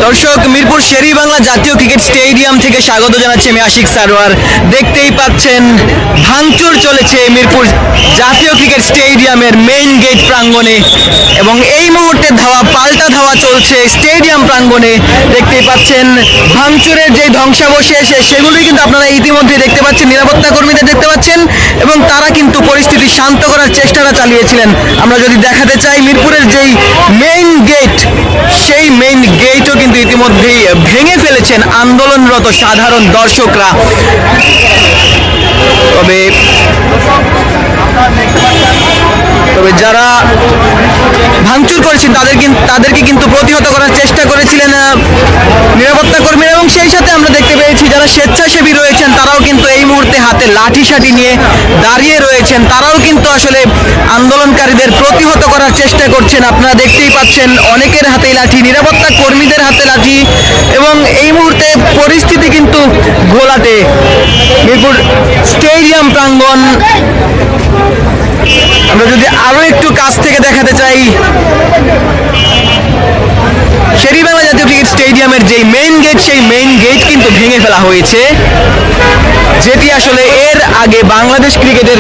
দর্শক, মিরপুর শের-ই-বাংলা জাতীয় cricket stadium থেকে স্বাগত জানাচ্ছি আমি আশিক সারোয়ার। দেখতেই পাচ্ছেন ভাঙচুর চলেছে মিরপুর জাতীয় ক্রিকেট স্টেডিয়ামের মেইন গেট প্রাঙ্গণে এবং এই মুহূর্তে পাল্টা ধাওয়া চলছে স্টেডিয়াম প্রাঙ্গণে। দেখতেই পাচ্ছেন ভাঙচুরের যে ধ্বংসাবশেষ সেগুলি কিন্তু আপনারা ইতিমধ্যে দেখতে পাচ্ছেন, নিরাপত্তা কর্মীদের দেখতে পাচ্ছেন এবং তারা কিন্তু পরিস্থিতি শান্ত করার চেষ্টাটা চালিয়েছিলেন। আমরা যদি দেখাতে চাই মিরপুরের যেই মেইন গেট, সেই মেইন গেটও কিন্তু ইতিমধ্যেই ভেঙে ফেলেছেন আন্দোলনরত সাধারণ দর্শকরা। তবে যারা ভাঙচুর করেছেন তাদেরকে কিন্তু প্রতিহত করার চেষ্টা করেছিলেন নিরাপত্তা কর্মীরা এবং সেই সাথে আমরা দেখতে পেয়েছি যারা স্বেচ্ছাসেবী রয়েছেন তারাও কিন্তু এই মুহূর্তে হাতে লাঠি সাঠি নিয়ে দাঁড়িয়ে রয়েছেন। তারাও কিন্তু আসলে আন্দোলনকারীদের প্রতিহত করার চেষ্টা করছেন। আপনারা দেখতেই পাচ্ছেন অনেকের হাতে লাঠি, নিরাপত্তা কর্মীদের হাতে লাঠি এবং এই মুহূর্তে পরিস্থিতি কিন্তু ঘোলাটে। মিরপুর স্টেডিয়াম প্রাঙ্গণ আমরা যদি আরো একটু কাছ থেকে দেখাতে চাই, শের-ই-বাংলা জাতীয় ক্রিকেট স্টেডিয়ামের যে মেইন গেট, সেই মেইন গেট কিন্তু ভেঙে ফেলা হয়েছে, যেটি আসলে এর আগে বাংলাদেশ ক্রিকেটের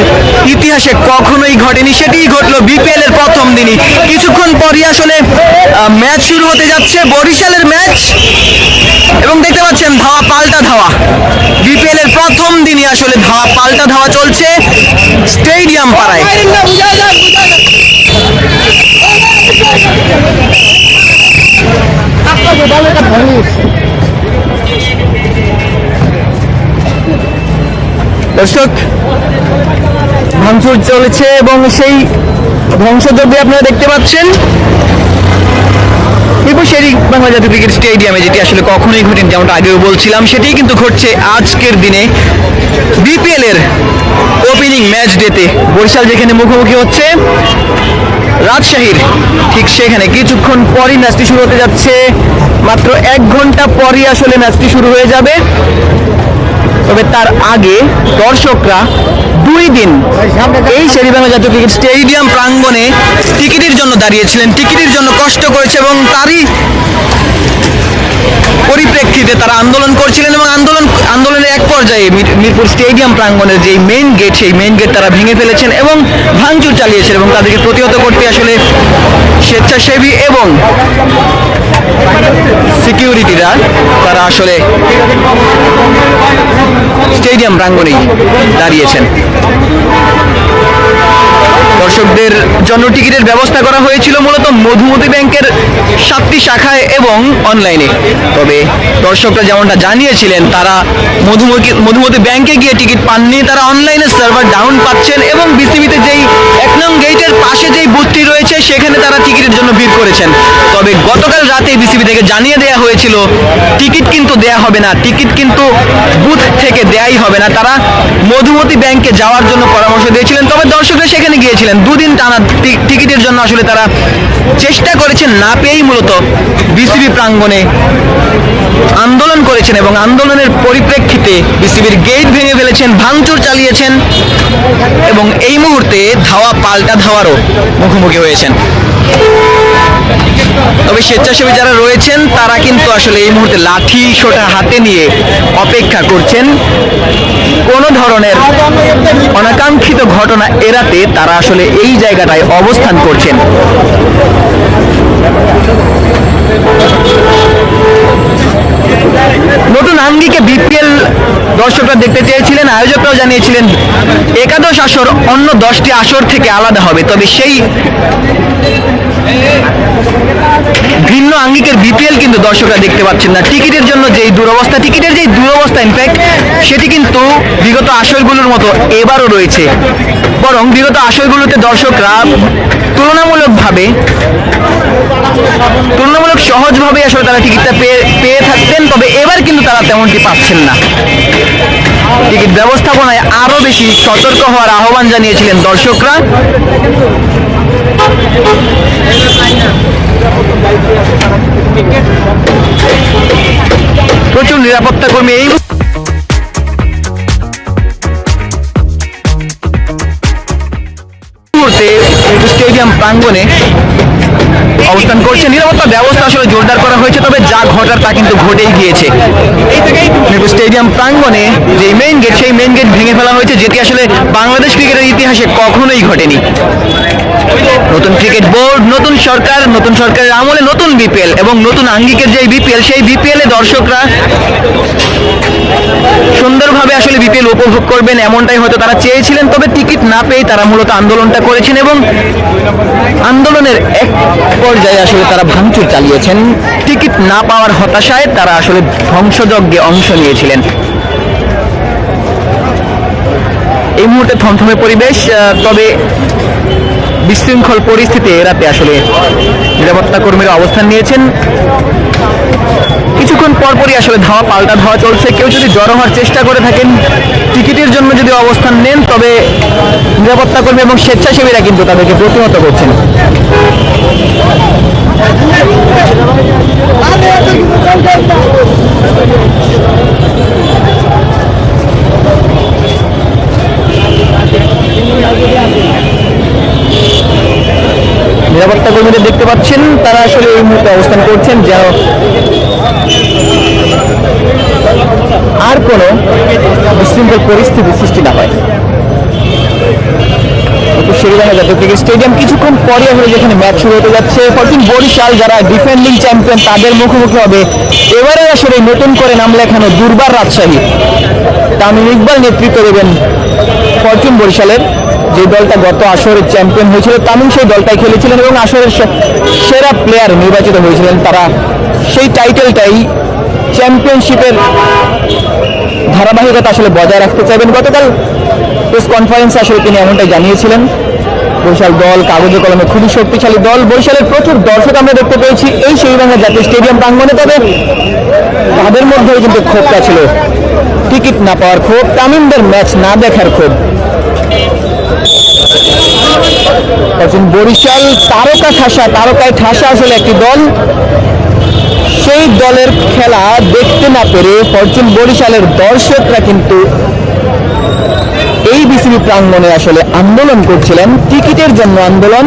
ইতিহাসে কখনোই ঘটেনি। সেটিই ঘটলো বিপিএল এর প্রথম দিনই। কিছুক্ষণ পরই আসলে ম্যাচ শুরু হতে যাচ্ছে, বরিশালের ম্যাচ, এবং দেখতে পাচ্ছেন ধাওয়া পাল্টা ধাওয়া। বিপিএল এর প্রথম দিনই আসলে ধাওয়া পাল্টা ধাওয়া চলছে স্টেডিয়াম পাড়ায়। দর্শক, ভাঙচুর চলেছে এবং সেই ধ্বংসযজ্ঞ আপনারা দেখতে পাচ্ছেন মিরপুর শের-ই-বাংলা জাতীয় ক্রিকেট স্টেডিয়ামে, যেটি আসলে কখনোই ঘটেনি। যেমনটা আগেও বলছিলাম, সেটাই কিন্তু ঘটছে আজকের দিনে বিপিএল এর ওপেনিং ম্যাচ ডেতে। বরিশাল যেখানে মুখোমুখি হচ্ছে রাজশাহীর, ঠিক সেখানে কিছুক্ষণ পরই ম্যাচটি শুরু হতে যাচ্ছে। মাত্র 1 ঘন্টা পরই আসলে ম্যাচটি শুরু হয়ে যাবে। তবে তার আগে দর্শকরা 2 দিন এই শের-ই-বাংলা জাতীয় ক্রিকেট স্টেডিয়াম প্রাঙ্গণে টিকিটের জন্য দাঁড়িয়েছিলেন, টিকিটের জন্য কষ্ট করেছে এবং তারই পরিপ্রেক্ষিতে তারা আন্দোলন করছিলেন এবং আন্দোলনের এক পর্যায়ে মিরপুর স্টেডিয়াম প্রাঙ্গণের যে মেইন গেট, সেই মেইন গেট তারা ভেঙে ফেলেছেন এবং ভাঙচুর চালিয়েছেন এবং তাদেরকে প্রতিহত করতে আসলে স্বেচ্ছাসেবী এবং সিকিউরিটিরা তারা আসলে স্টেডিয়াম প্রাঙ্গণেই দাঁড়িয়েছেন। দর্শকদের জন্য টিকিটের ব্যবস্থা করা হয়েছিল মূলত মধুমতি ব্যাংকের 7টি শাখায় এবং অনলাইনে। তবে দর্শকরা যেমনটা জানিয়েছিলেন, তারা মধুমতি ব্যাংকে গিয়ে টিকিট পাননি, তারা অনলাইনে সার্ভার ডাউন পাচ্ছেন এবং বিসিবিতে যেই 1 নং গেটের পাশে যেই বুথটি রয়েছে সেখানে তারা টিকিটের জন্য ভিড় করেছেন। তবে গতকাল রাতে বিসিবি থেকে জানিয়ে দেওয়া হয়েছিল টিকিট কিন্তু দেয়া হবে না, টিকিট কিন্তু বুথ থেকে দেয়াই হবে না। তারা মধুমতি ব্যাংকে যাওয়ার জন্য পরামর্শ দিয়েছিলেন। তবে দর্শকরা সেখানে গিয়েছিলেন 2 দিন টানা টিকিটের জন্য আসলে তারা চেষ্টা করেছেন, না পেয়েই মূলত বিসিবি প্রাঙ্গণে আন্দোলন করেছেন এবং আন্দোলনের পরিপ্রেক্ষিতে বিসিবির গেট ভেঙে ফেলেছেন, ভাঙচুর চালিয়েছেন এবং এই মুহূর্তে ধাওয়া পাল্টা ধাওয়ারও মুখোমুখি হয়েছেন। তবে স্বেচ্ছাসেবী যারা রয়েছেন তারা কিন্তু আসলে এই মুহূর্তে লাঠি সোটা হাতে নিয়ে অপেক্ষা করছেন। কোনো ধরনের অনাকাঙ্ক্ষিত ঘটনা এড়াতে তারা আসলে এই জায়গাটায় অবস্থান করছেন। নতুন আঙ্গিকে বিপিএল দর্শকরা দেখতে চেয়েছিলেন, আয়োজকরাও জানিয়েছিলেন একাদশ আসর অন্য 10টি আসর থেকে আলাদা হবে। তবে সেই ভিন্ন আঙ্গিকের বিপিএল কিন্তু দর্শকরা দেখতে পাচ্ছেন না। টিকিটের জন্য যেই দুরবস্থা, টিকিটের যেই দুরবস্থা ইনফ্যাক্ট সেটি কিন্তু বিগত আসরগুলোর মতো এবারও রয়েছে। বরং বিগত আসরগুলোতে দর্শকরা তুলনামূলক সহজভাবে আসলে তারা টিকিটটা পেয়ে থাকতেন। তবে এবার কিন্তু তারা তেমনটি পাচ্ছেন না। টিকিট ব্যবস্থাপনায় আরো বেশি সতর্ক হওয়ার আহ্বান জানিয়েছিলেন দর্শকরা। প্রচুর নিরাপত্তা কর্মী এই মুহূর্তে স্টেডিয়াম প্রাঙ্গণে অবস্থান করছে। নিরাপত্তা ব্যবস্থা আসলে জোরদার করা হয়েছে, তবে যা ঘটার তা কিন্তু ঘটেই গিয়েছে। মিরপুর স্টেডিয়াম প্রাঙ্গণে যে মেইন গেট, সেই মেইন গেট ভেঙে ফেলা হয়েছে, যেটি আসলে বাংলাদেশ ক্রিকেটের ইতিহাসে কখনোই ঘটেনি। নতুন ক্রিকেট বোর্ড, নতুন সরকারের আমলে নতুন বিপিএল এবং নতুন আঙ্গিকের যে বিপিএল, সেই বিপিএল এ দর্শকরা সুন্দরভাবে আসলে বিপিএল উপভোগ করবেন এমনটাই হয়তো তারা চেয়েছিলেন। তবে টিকিট না পেয়ে তারা মূলত আন্দোলনটা করেছেন এবং আন্দোলনের এক পর্যায়ে আসলে তারা ভাঙচুর চালিয়েছেন। টিকিট না পাওয়ার হতাশায় তারা আসলে ধ্বংসযজ্ঞে অংশ নিয়েছিলেন। এই মুহূর্তে থমথমে পরিবেশ, তবে বিশৃঙ্খল পরিস্থিতি এড়াতে আসলে নিরাপত্তা কর্মীরা অবস্থান নিয়েছেন। কিছুক্ষণ পরপরই আসলে পাল্টা ধাওয়া চলছে। কেউ যদি জড়ো হওয়ার চেষ্টা করে থাকেন, টিকিটের জন্য যদি অবস্থান নেন, তবে নিরাপত্তা কর্মী এবং স্বেচ্ছাসেবীরা কিন্তু তাদেরকে প্রতিহত করছেন। নিরাপত্তা কর্মীদের দেখতে পাচ্ছেন, তারা আসলে এই মুহূর্তে অবস্থান করছেন যেন আর কোনো বিশৃঙ্খল পরিস্থিতি সৃষ্টি না হয়। জাতীয় ক্রিকেট স্টেডিয়াম কিছুক্ষণ পরে হলে যেখানে ম্যাচ শুরু হতে যাচ্ছে, ফরচুন বরিশাল যারা ডিফেন্ডিং চ্যাম্পিয়ন তাদের মুখোমুখি হবে এবারে আসলে নতুন করে নাম লেখানো দুর্বার রাজশাহী। তামিম ইকবাল নেতৃত্ব দেবেন ফরচুন বরিশালের, যে দলটা গত আসরের চ্যাম্পিয়ন হয়েছিল। তামিম সেই দলটাই খেলেছিলেন এবং আসরের সেরা প্লেয়ার নির্বাচিত হয়েছিলেন। তারা সেই টাইটেলটাই চ্যাম্পিয়নশিপের ধারাবাহিকতা আসলে বজায় রাখতে চাইবেন। গতকাল প্রেস কনফারেন্সে আসলে তিনি এমনটাই জানিয়েছিলেন। বরিশাল দল কাগজে কলমে খুবই শক্তিশালী দল। বরিশালের প্রচুর দর্শক আমরা দেখতে পেয়েছি এই শেরেবাংলা জাতীয় স্টেডিয়াম প্রাঙ্গণে, তবে তাদের মধ্যেও কিন্তু ক্ষোভটা ছিল, টিকিট না পাওয়ার ক্ষোভ, তামিমদের ম্যাচ না দেখার ক্ষোভ। বরিশাল তারকায় ঠাসা আসলে একটি দল, সেই দলের খেলা দেখতে না পেরে ফরচুন বরিশালের দর্শকরা কিন্তু এই বিসিবি প্রাঙ্গণে আসলে আন্দোলন করছিলেন, টিকিটের জন্য আন্দোলন।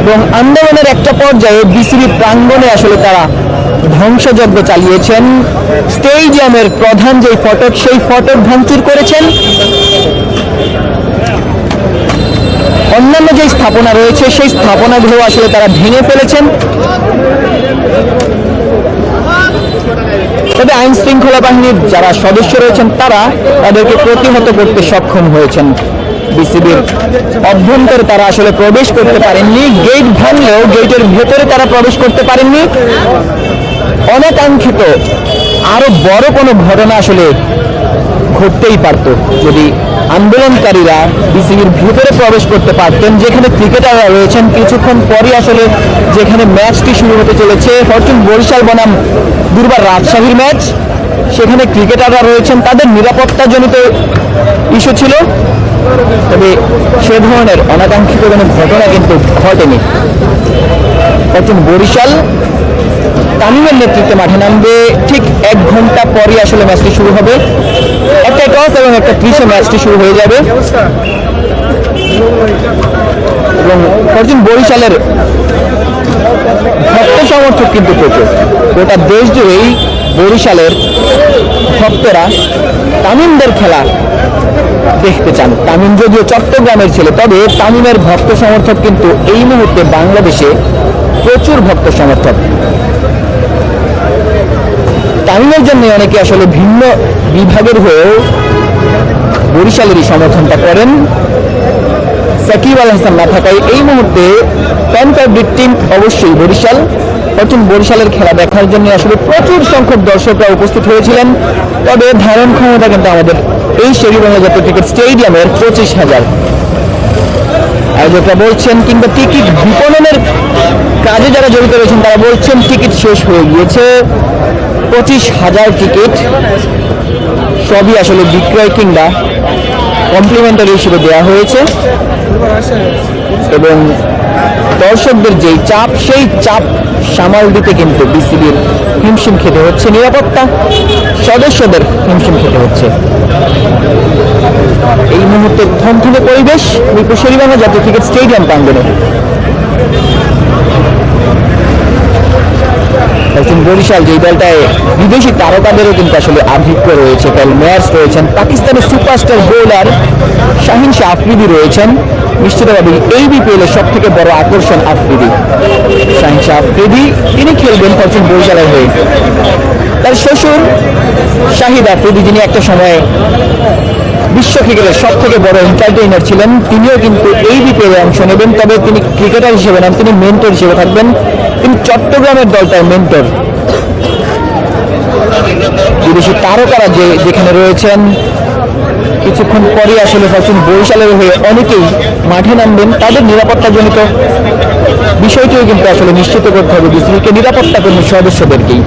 এবং আন্দোলনের একটা পর্যায়ে বিসিবি প্রাঙ্গণে আসলে তারা ধ্বংসযজ্ঞ চালিয়েছেন। স্টেডিয়ামের প্রধান যেই ফটক, সেই ফটক ভাঙচুর করেছেন। অন্যান্য যে স্থাপনা রয়েছে সেই স্থাপনাগুলো আসলে তারা ভেঙে ফেলেছেন। তবে আইন শৃঙ্খলা বাহিনীর যারা সদস্য রয়েছেন তারা তাদেরকে প্রতিহত করতে সক্ষম হয়েছেন। বিসিবির অভ্যন্তরে তারা আসলে প্রবেশ করতে পারেননি, গেট ভাঙলেও গেটের ভেতরে তারা প্রবেশ করতে পারেননি। অনাকাঙ্ক্ষিত আরো বড় কোনো ঘটনা আসলে ঘটতেই পারত যদি আন্দোলনকারীরা বিসিবির ভিতরে প্রবেশ করতে পারতেন, যেখানে ক্রিকেটাররা রয়েছেন। কিছুক্ষণ পরই আসলে যেখানে ম্যাচটি শুরু হতে চলেছে, ফরচুন বরিশাল বনাম দুর্বার রাজশাহীর ম্যাচ, সেখানে ক্রিকেটাররা রয়েছেন, তাদের নিরাপত্তাজনিত ইস্যু ছিল। তবে সে ধরনের অনাকাঙ্ক্ষিত কোনো ঘটনা কিন্তু ঘটেনি। ফরচুন বরিশাল তামিমের নেতৃত্বে মাঠে নামবে ঠিক 1 ঘন্টা পরই আসলে ম্যাচটি শুরু হবে। একটা টস এবং একটা 30-এ ম্যাচটি শুরু হয়ে যাবে। এবং ফরচুন বরিশালের ভক্ত সমর্থক কিন্তু প্রচুর, গোটা দেশ জুড়েই বরিশালের ভক্তরা তামিমদের খেলা দেখতে চান। তামিম যদিও চট্টগ্রামের ছেলে, তবে তামিমের ভক্ত সমর্থক কিন্তু এই মুহূর্তে বাংলাদেশে প্রচুর ভক্ত সমর্থক। তামিমের জন্য অনেকে আসলে ভিন্ন বিভাগের হয়েও বরিশালেরই সমর্থনটা করেন। সাকিব আল হাসান না থাকায় এই মুহূর্তে ফ্যান ফেভারিট টিম অবশ্যই বরিশাল। ফরচুন বরিশালের খেলা দেখার জন্য আসলে প্রচুর সংখ্যক দর্শকরা উপস্থিত হয়েছিলেন। তবে ধারণ ক্ষমতা কিন্তু আমাদের এই শেরেবাংলা জাতীয় ক্রিকেট স্টেডিয়ামের 25,000। আয়োজকরা বলছেন, কিংবা টিকিট বিপণনের কাজে যারা জড়িত রয়েছেন তারা বলছেন টিকিট শেষ হয়ে গিয়েছে। 25,000 টিকিট সবই আসলে বিক্রয় কিংবা কমপ্লিমেন্টারি হিসেবে দেওয়া হয়েছে। এবং দর্শকদের যেই চাপ, সেই চাপ সামাল দিতে কিন্তু বিসিবির হিমশিম খেতে হচ্ছে, নিরাপত্তা সদস্যদের হিমশিম খেতে হচ্ছে। এই মুহূর্তে থমথমে পরিবেশ মিরপুর শেরেবাংলা জাতীয় ক্রিকেট স্টেডিয়াম প্রাঙ্গণে। ফরচুন বরিশাল যে দলটায় বিদেশি তারকাদেরও কিন্তু আসলে আধিক্য রয়েছে। প্যাল মেয়ার্স রয়েছেন, পাকিস্তানের সুপারস্টার বোলার শাহিন শাহ আফ্রিদি রয়েছেন। নিশ্চিতভাবে এই বিপিএল এর সব থেকে বড় আকর্ষণ আফ্রিদি, শাহিন শাহ আফ্রিদি। তিনি খেলবেন ফরচুন বরিশালের হয়ে। তার শ্বশুর শাহিদ আফ্রিদি, যিনি একটা সময় বিশ্ব ক্রিকেটের সব থেকে বড় এন্টারটেইনার ছিলেন, তিনিও কিন্তু এই বিপিএল এ অংশ নেবেন। তবে তিনি ক্রিকেটার হিসেবে নন, তিনি মেন্টর হিসেবে থাকবেন। তিনি চট্টগ্রামের দলটার মেন্টর। বিদেশি তারকারা যেখানে রয়েছেন, কিছুক্ষণ পরে আসলে ফরচুন বরিশালের হয়ে অনেকেই মাঠে নামবেন। তাদের নিরাপত্তাজনিত বিষয়টিও কিন্তু আসলে নিশ্চিত করতে হবে বিসিবিকে, নিরাপত্তা কর্মী সদস্যদেরকেই।